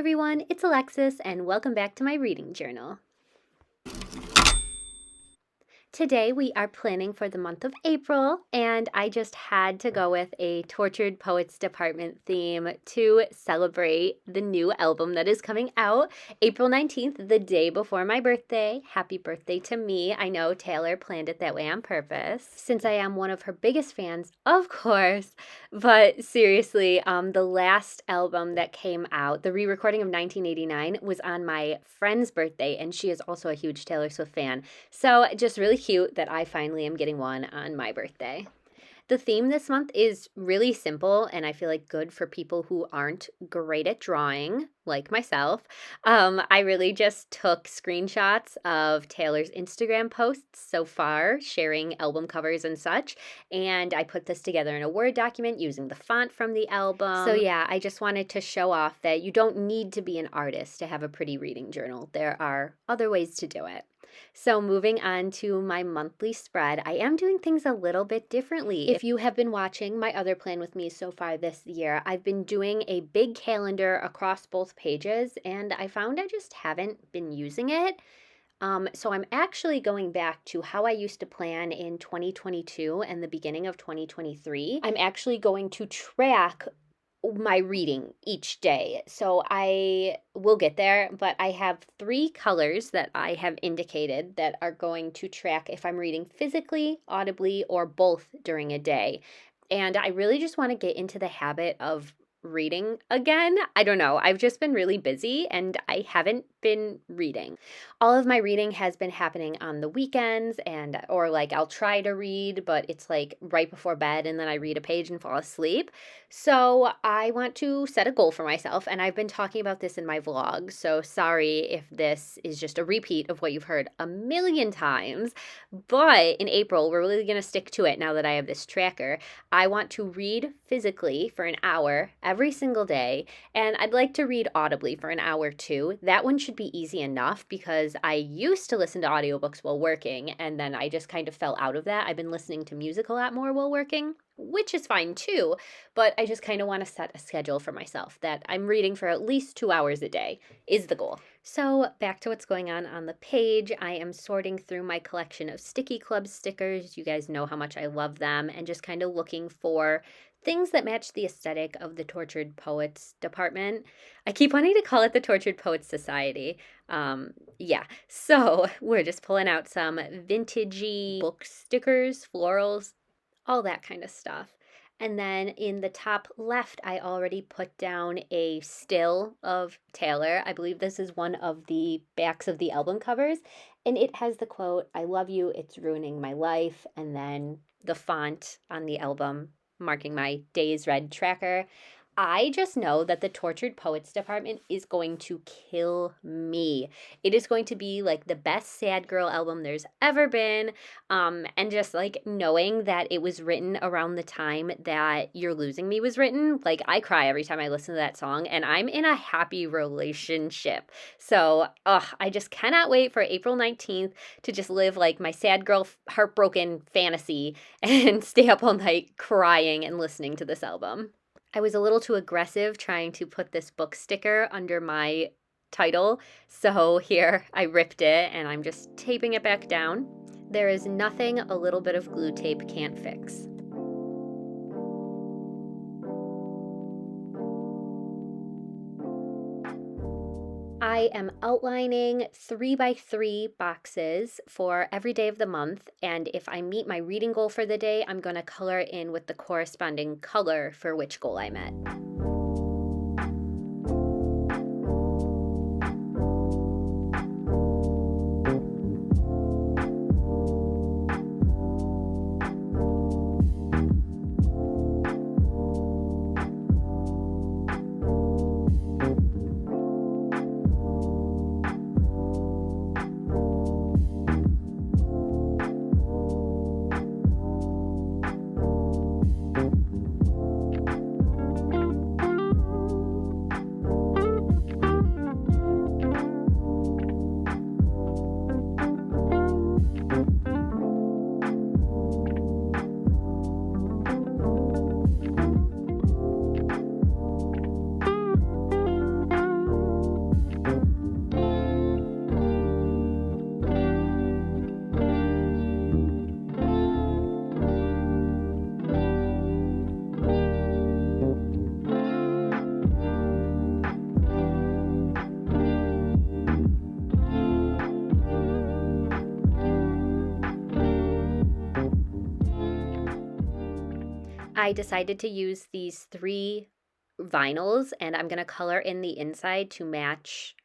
everyone, it's Alexis, and welcome back to my reading journal. Today we are planning for the month of April, and I just had to go with a Tortured Poets Department theme to celebrate the new album that is coming out April 19th, the day before my birthday. Happy birthday to me. I know Taylor planned it that way on purpose, since I am one of her biggest fans, of course. But seriously, the last album that came out, the re-recording of 1989, was on my friend's birthday, and she is also a huge Taylor Swift fan. So just really cute that I finally am getting one on my birthday. The theme this month is really simple, and I feel like good for people who aren't great at drawing, like myself. I really just took screenshots of Taylor's Instagram posts so far, sharing album covers and such, and I put this together in a Word document using the font from the album. So yeah, I just wanted to show off that you don't need to be an artist to have a pretty reading journal. There are other ways to do it. So moving on to my monthly spread, I am doing things a little bit differently. If you have been watching my other plan with me so far this year, I've been doing a big calendar across both pages, and I found I just haven't been using it. So I'm actually going back to how I used to plan in 2022 and the beginning of 2023. I'm actually going to track my reading each day. So I will get there, but I have 3 colors that I have indicated that are going to track if I'm reading physically, audibly, or both during a day. And I really just want to get into the habit of reading again. I don't know. I've just been really busy and I haven't been reading. All of my reading has been happening on the weekends or like I'll try to read, but it's like right before bed and then I read a page and fall asleep. So I want to set a goal for myself, and I've been talking about this in my vlog. So sorry if this is just a repeat of what you've heard a million times, but in April, we're really going to stick to it now that I have this tracker. I want to read physically for an hour every single day, and I'd like to read audibly for an hour too. That one should be easy enough because I used to listen to audiobooks while working, and then I just kind of fell out of that. I've been listening to music a lot more while working, which is fine too, but I just kind of want to set a schedule for myself that I'm reading for at least 2 hours a day is the goal. So back to what's going on the page. I am sorting through my collection of Sticky Club stickers. You guys know how much I love them, and just kind of looking for things that match the aesthetic of the Tortured Poets Department. I keep wanting to call it the Tortured Poets Society. So we're just pulling out some vintagey book stickers, florals, all that kind of stuff. And then in the top left, I already put down a still of Taylor. I believe this is one of the backs of the album covers. And it has the quote, "I love you, it's ruining my life." And then the font on the album marking my days read tracker. I just know that the Tortured Poets Department is going to kill me. It is going to be like the best sad girl album there's ever been. And just like knowing that it was written around the time that You're Losing Me was written, like I cry every time I listen to that song, and I'm in a happy relationship. So, I just cannot wait for April 19th to just live like my sad girl heartbroken fantasy and stay up all night crying and listening to this album. I was a little too aggressive trying to put this book sticker under my title, so here I ripped it and I'm just taping it back down. There is nothing a little bit of glue tape can't fix. I am outlining 3x3 boxes for every day of the month, and if I meet my reading goal for the day, I'm going to color in with the corresponding color for which goal I met. I decided to use these 3 vinyls, and I'm going to color in the inside to match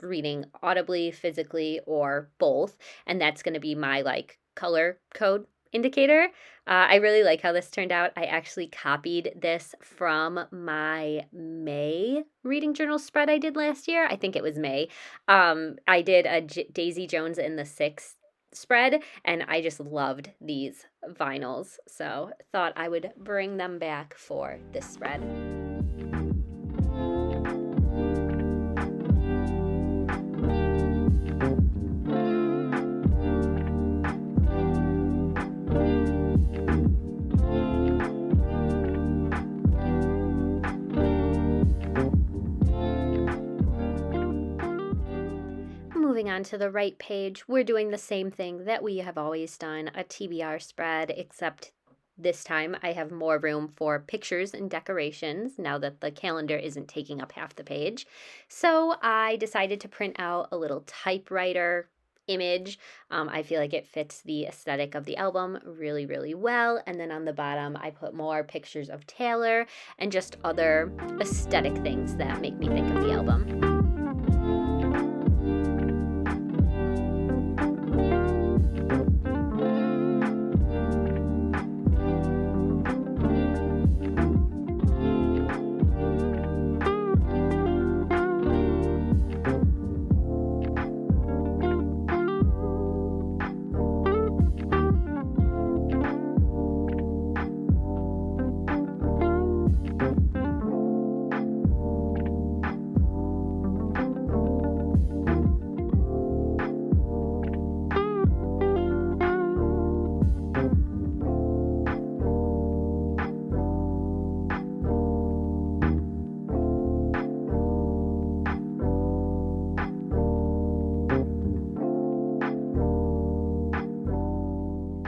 reading audibly, physically, or both. And that's going to be my like color code indicator. I really like how this turned out. I actually copied this from my May reading journal spread I did last year. I think it was May. I did a Daisy Jones and the Six spread, and I just loved these vinyls, so thought I would bring them back for this spread. Moving on to the right page, we're doing the same thing that we have always done, a TBR spread, except this time I have more room for pictures and decorations now that the calendar isn't taking up half the page. So I decided to print out a little typewriter image. I feel like it fits the aesthetic of the album really, really well. And then on the bottom, I put more pictures of Taylor and just other aesthetic things that make me think of the album.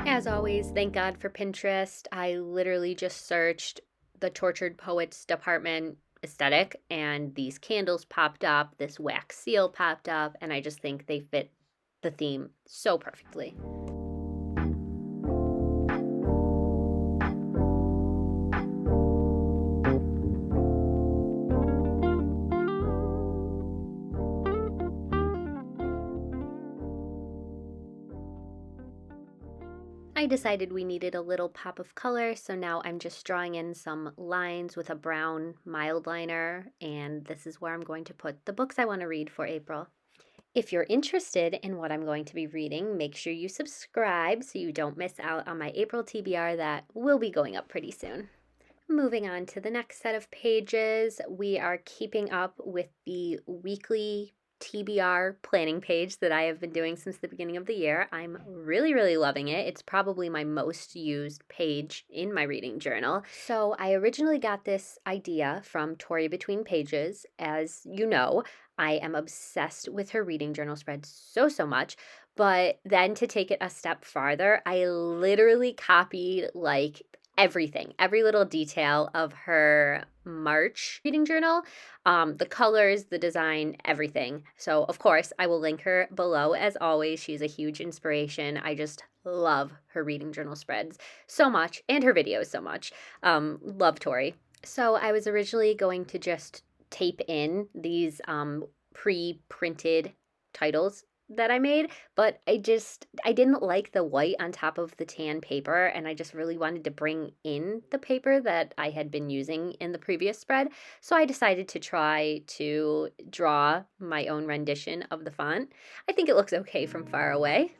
As always, thank God for Pinterest. I literally just searched the Tortured Poets Department aesthetic, and these candles popped up, this wax seal popped up, and I just think they fit the theme so perfectly. I decided we needed a little pop of color, so now I'm just drawing in some lines with a brown mild liner, and this is where I'm going to put the books I want to read for April. If you're interested in what I'm going to be reading, make sure you subscribe so you don't miss out on my April TBR that will be going up pretty soon. Moving on to the next set of pages, we are keeping up with the weekly TBR planning page that I have been doing since the beginning of the year. I'm really, really loving it. It's probably my most used page in my reading journal. So I originally got this idea from Tori Between Pages. As you know, I am obsessed with her reading journal spread so much. But then to take it a step farther, I literally copied like everything, every little detail of her March reading journal, the colors, the design, everything. So of course I will link her below as always. She's a huge inspiration. I just love her reading journal spreads so much and her videos so much. Love Tori. So I was originally going to just tape in these pre-printed titles that I made, but I didn't like the white on top of the tan paper, and I just really wanted to bring in the paper that I had been using in the previous spread. So I decided to try to draw my own rendition of the font. I think it looks okay from far away.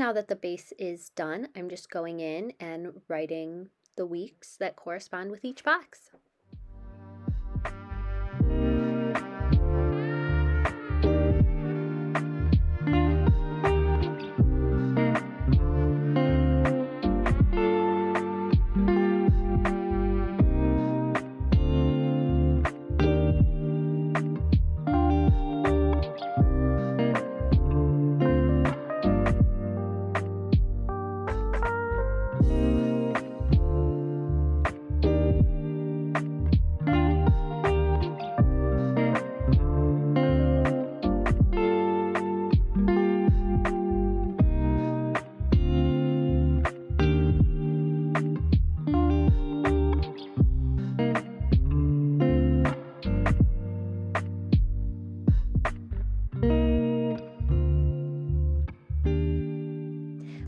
now that the base is done, I'm just going in and writing the weeks that correspond with each box.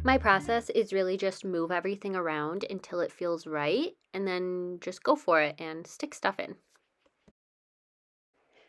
My process is really just move everything around until it feels right, and then just go for it and stick stuff in.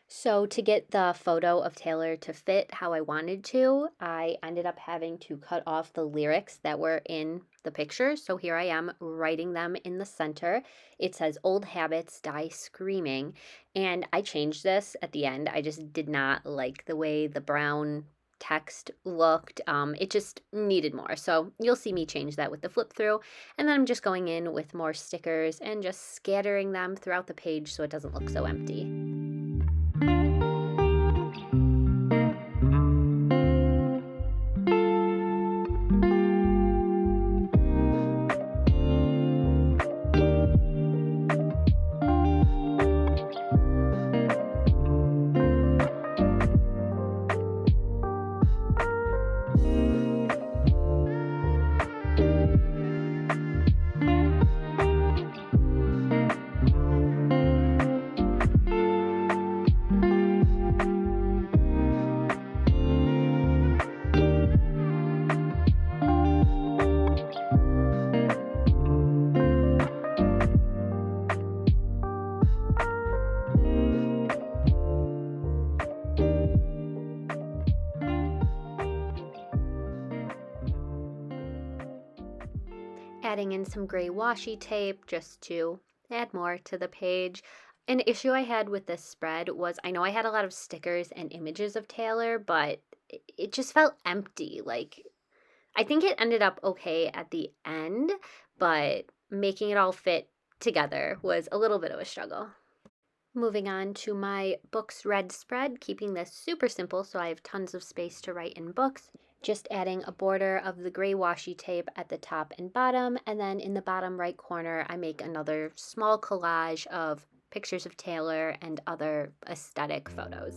So to get the photo of Taylor to fit how I wanted to, I ended up having to cut off the lyrics that were in the picture. So here I am writing them in the center. It says old habits die screaming. And I changed this at the end. I just did not like the way the brown text looked. It just needed more. So you'll see me change that with the flip through. And then I'm just going in with more stickers and just scattering them throughout the page so it doesn't look so empty. Adding in some gray washi tape just to add more to the page. An issue I had with this spread was I know I had a lot of stickers and images of Taylor, but it just felt empty. Like, I think it ended up okay at the end, but making it all fit together was a little bit of a struggle. Moving on to my books red spread, keeping this super simple so I have tons of space to write in books. Just adding a border of the gray washi tape at the top and bottom, and then in the bottom right corner I make another small collage of pictures of Taylor and other aesthetic photos.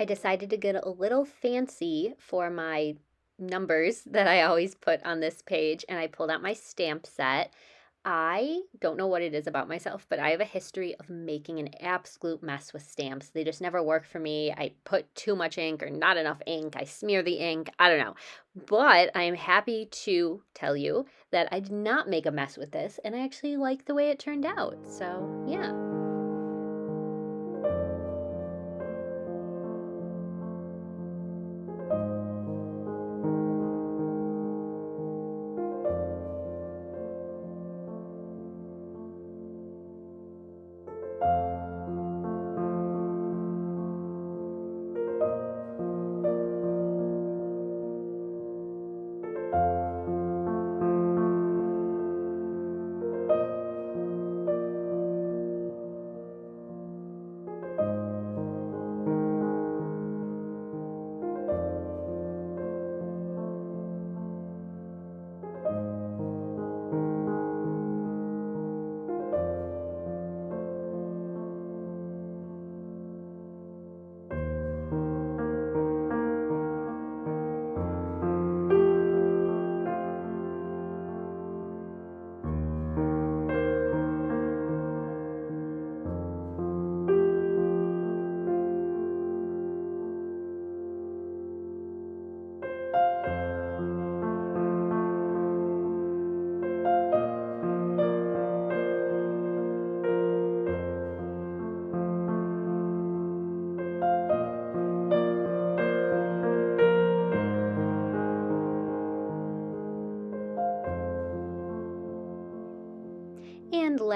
I decided to get a little fancy for my numbers that I always put on this page, and I pulled out my stamp set. I don't know what it is about myself, but I have a history of making an absolute mess with stamps. They just never work for me. I put too much ink or not enough ink. I smear the ink. I don't know. But I'm happy to tell you that I did not make a mess with this, and I actually like the way it turned out. So, yeah.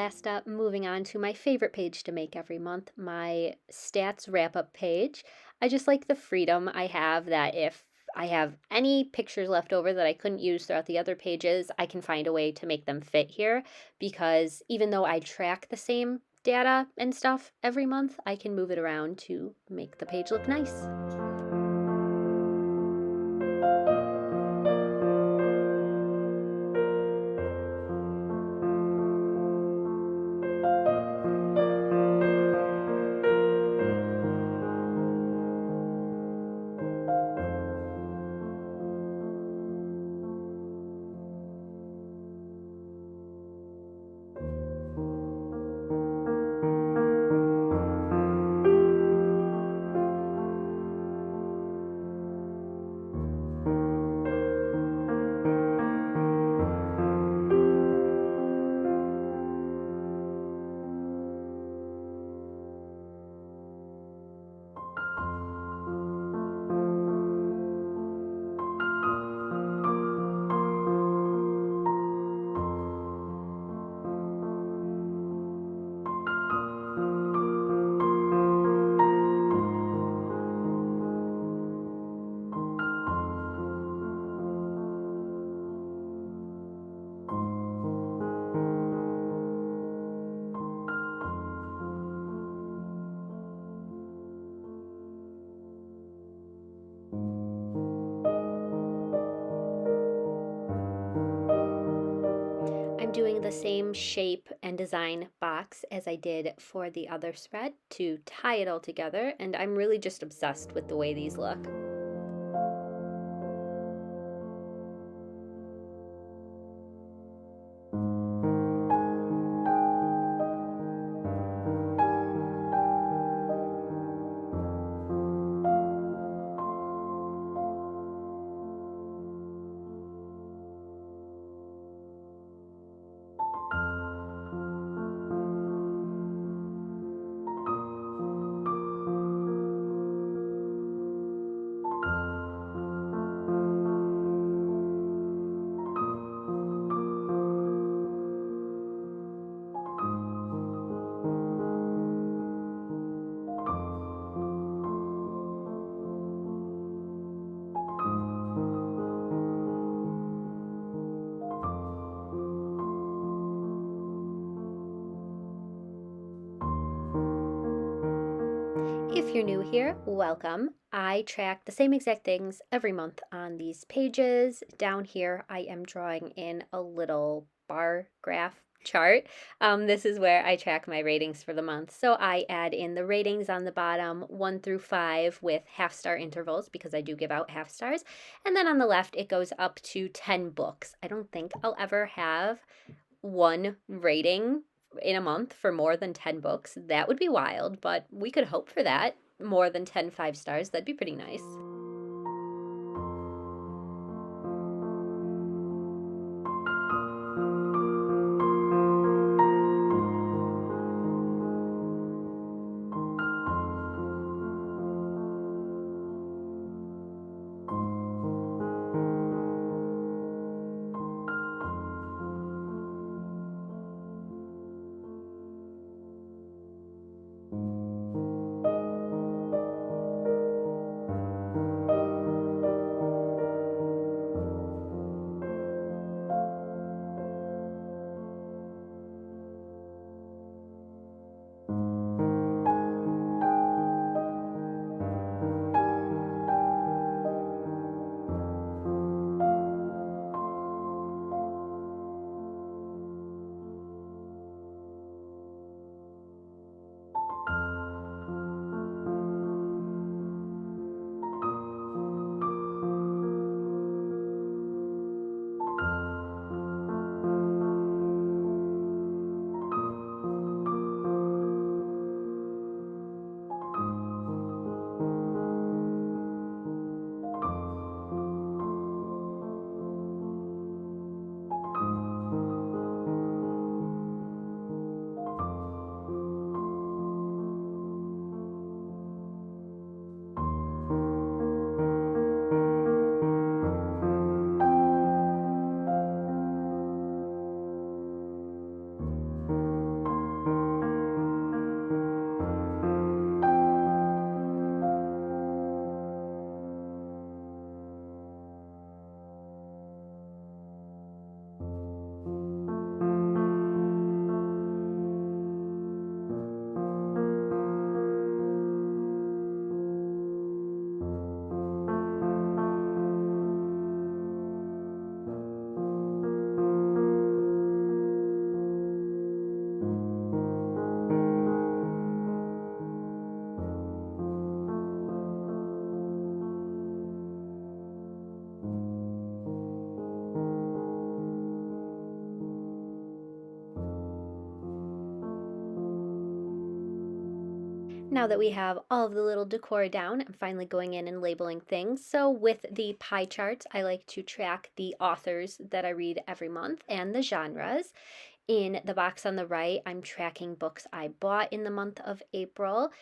last up, moving on to my favorite page to make every month, my stats wrap up page. I just like the freedom I have that if I have any pictures left over that I couldn't use throughout the other pages, I can find a way to make them fit here because even though I track the same data and stuff every month, I can move it around to make the page look nice. I'm doing the same shape and design box as I did for the other spread to tie it all together, and I'm really just obsessed with the way these look. If you're new here, welcome. I track the same exact things every month on these pages. Down here, I am drawing in a little bar graph chart. This is where I track my ratings for the month. So I add in the ratings on the bottom, 1 through 5, with half-star intervals because I do give out half stars. And then on the left, it goes up to 10 books. I don't think I'll ever have one rating in a month for more than 10 books. That would be wild, but we could hope for that. More than 10 5 stars. That'd be pretty nice. Now that we have all of the little decor down, I'm finally going in and labeling things. So with the pie charts, I like to track the authors that I read every month and the genres. In the box on the right, I'm tracking books I bought in the month of April.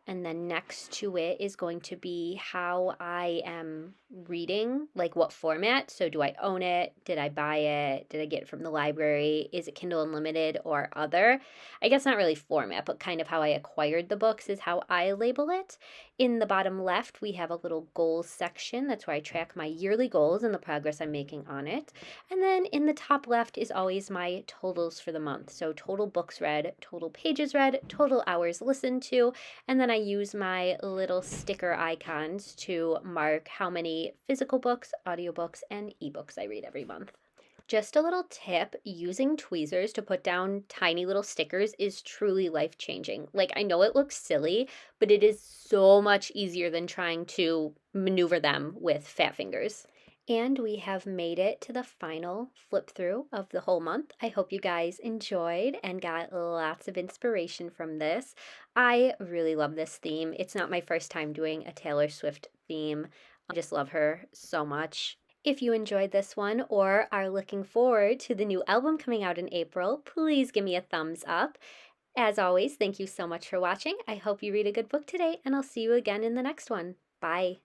And then next to it is going to be how I am reading, like what format. So, do I own it? Did I buy it? Did I get it from the library? Is it Kindle Unlimited or other? I guess not really format, but kind of how I acquired the books is how I label it. In the bottom left, we have a little goals section. That's where I track my yearly goals and the progress I'm making on it. And then in the top left is always my totals for the month. So, total books read, total pages read, total hours listened to, and then I use my little sticker icons to mark how many physical books, audiobooks, and ebooks I read every month. Just a little tip, using tweezers to put down tiny little stickers is truly life changing. Like, I know it looks silly, but it is so much easier than trying to maneuver them with fat fingers. And we have made it to the final flip through of the whole month. I hope you guys enjoyed and got lots of inspiration from this. I really love this theme. It's not my first time doing a Taylor Swift theme. I just love her so much. If you enjoyed this one or are looking forward to the new album coming out in April, please give me a thumbs up. As always, thank you so much for watching. I hope you read a good book today, and I'll see you again in the next one. Bye.